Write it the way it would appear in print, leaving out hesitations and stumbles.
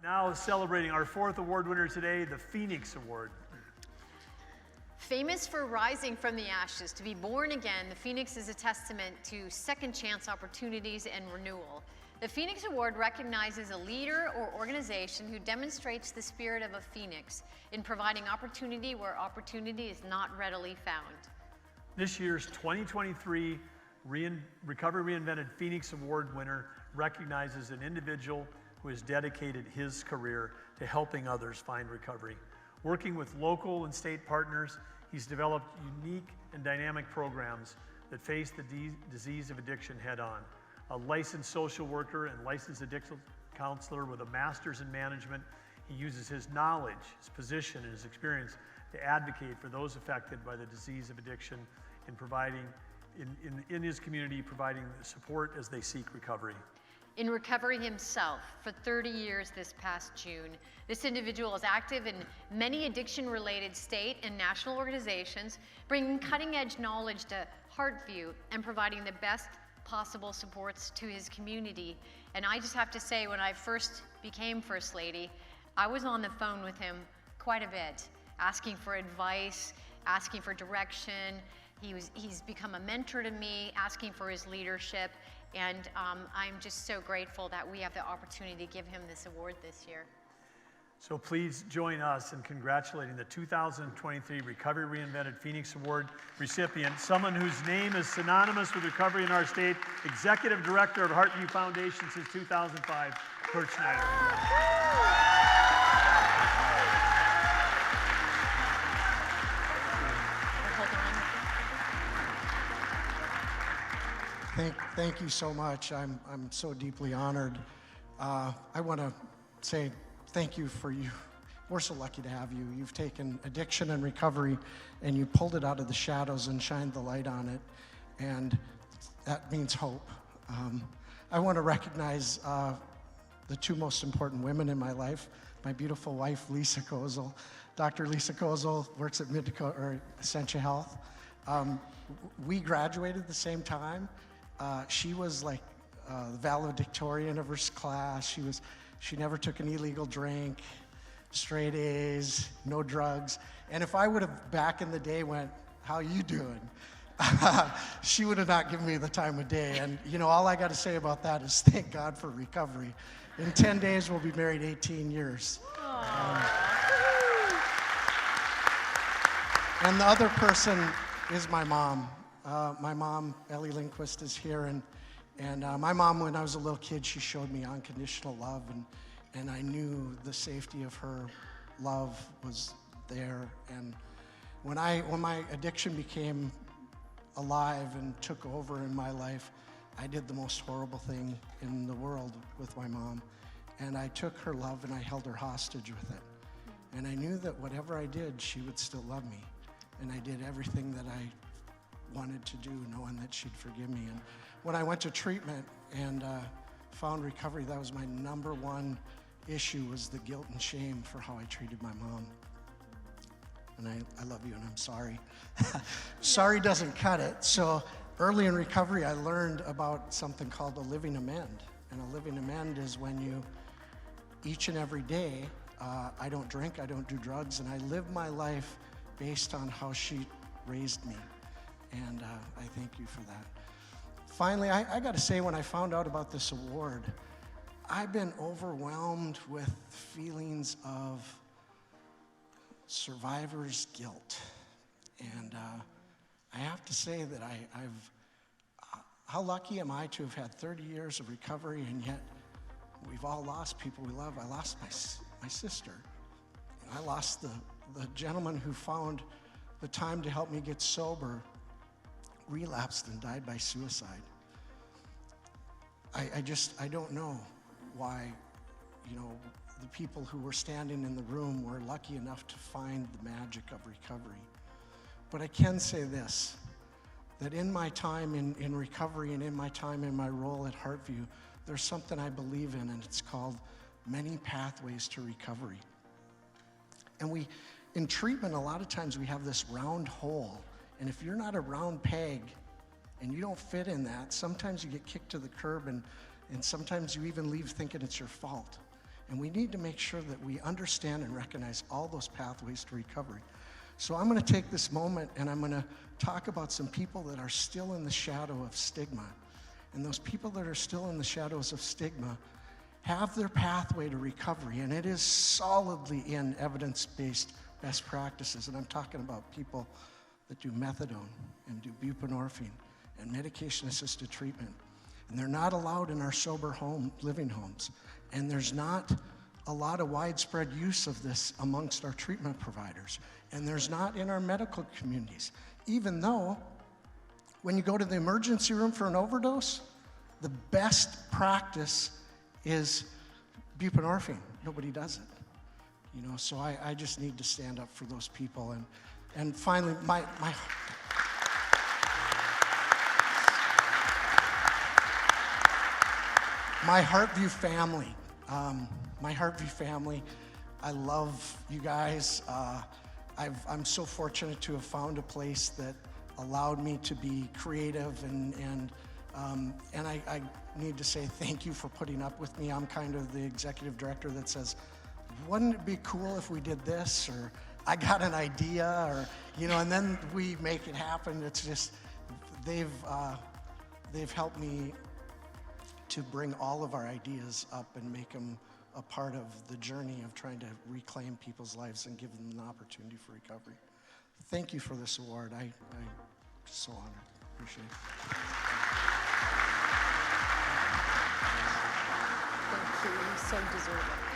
Now celebrating our fourth award winner today, the Phoenix Award. Famous for rising from the ashes to be born again, the Phoenix is a testament to second chance opportunities and renewal. The Phoenix Award recognizes a leader or organization who demonstrates the spirit of a phoenix in providing opportunity where opportunity is not readily found. This year's 2023 Recovery Reinvented Phoenix Award winner recognizes an individual who has dedicated his career to helping others find recovery. Working with local and state partners, he's developed unique and dynamic programs that face the disease of addiction head-on. A licensed social worker and licensed addiction counselor with a master's in management, he uses his knowledge, his position, and his experience to advocate for those affected by the disease of addiction in providing, in his community, providing support as they seek recovery. In recovery himself for 30 years this past June, this individual is active in many addiction-related state and national organizations, bringing cutting-edge knowledge to Heartview and providing the best possible supports to his community. And I just have to say, when I first became First Lady, I was on the phone with him quite a bit, asking for advice, asking for direction. He's become a mentor to me, asking for his leadership, and I'm just so grateful that we have the opportunity to give him this award this year. So please join us in congratulating the 2023 Recovery Reinvented Phoenix Award recipient, someone whose name is synonymous with recovery in our state, Executive Director of Heartview Foundation since 2005, Kurt Snyder. Thank you so much. I'm so deeply honored. I want to say thank you for you. We're so lucky to have you. You've taken addiction and recovery and you pulled it out of the shadows and shined the light on it, and that means hope. I want to recognize the two most important women in my life, my beautiful wife, Lisa Kozel. Dr. Lisa Kozel works at Essentia Health. We graduated at the same time. She was like the valedictorian of her class. She never took an illegal drink, straight A's, no drugs. And if I would have back in the day went, "How you doing?" she would have not given me the time of day. And you know, all I got to say about that is thank God for recovery. In 10 days, we'll be married 18 years. And the other person is my mom. My mom, Ellie Lindquist, is here, and my mom, when I was a little kid, she showed me unconditional love, and I knew the safety of her love was there. And when my addiction became alive and took over in my life, I did the most horrible thing in the world with my mom, and I took her love and I held her hostage with it. And I knew that whatever I did, she would still love me, and I did everything that I wanted to do, knowing that she'd forgive me. And when I went to treatment and found recovery, that was my number one issue, was the guilt and shame for how I treated my mom. And I love you and I'm sorry. Sorry doesn't cut it. So early in recovery, I learned about something called a living amend. And a living amend is when you, each and every day, I don't drink, I don't do drugs, and I live my life based on how she raised me. And I thank you for that. Finally, I got to say, when I found out about this award, I've been overwhelmed with feelings of survivor's guilt. And I have to say that how lucky am I to have had 30 years of recovery, and yet we've all lost people we love. I lost my sister. I lost the gentleman who found the time to help me get sober, relapsed and died by suicide. I don't know why, you know, the people who were standing in the room were lucky enough to find the magic of recovery. But I can say this, that in my time in recovery and in my time in my role at Heartview, there's something I believe in, and it's called many pathways to recovery. And in treatment, a lot of times we have this round hole. And if you're not a round peg and you don't fit in that, sometimes you get kicked to the curb, and sometimes you even leave thinking it's your fault. And we need to make sure that we understand and recognize all those pathways to recovery. So I'm going to take this moment and I'm going to talk about some people that are still in the shadow of stigma. And those people that are still in the shadows of stigma have their pathway to recovery, and it is solidly in evidence-based best practices. And I'm talking about people that do methadone and do buprenorphine and medication-assisted treatment. And they're not allowed in our sober living homes. And there's not a lot of widespread use of this amongst our treatment providers. And there's not in our medical communities. Even though, when you go to the emergency room for an overdose, the best practice is buprenorphine. Nobody does it. You know, so I just need to stand up for those people. And finally, my Heartview family. My Heartview family, I love you guys. I'm so fortunate to have found a place that allowed me to be creative, and I need to say thank you for putting up with me. I'm kind of the executive director that says, wouldn't it be cool if we did this, or I got an idea, or, you know, and then we make it happen. It's just, they've helped me to bring all of our ideas up and make them a part of the journey of trying to reclaim people's lives and give them an opportunity for recovery. Thank you for this award. I'm so honored. Appreciate it. Thank you. You so deserve it.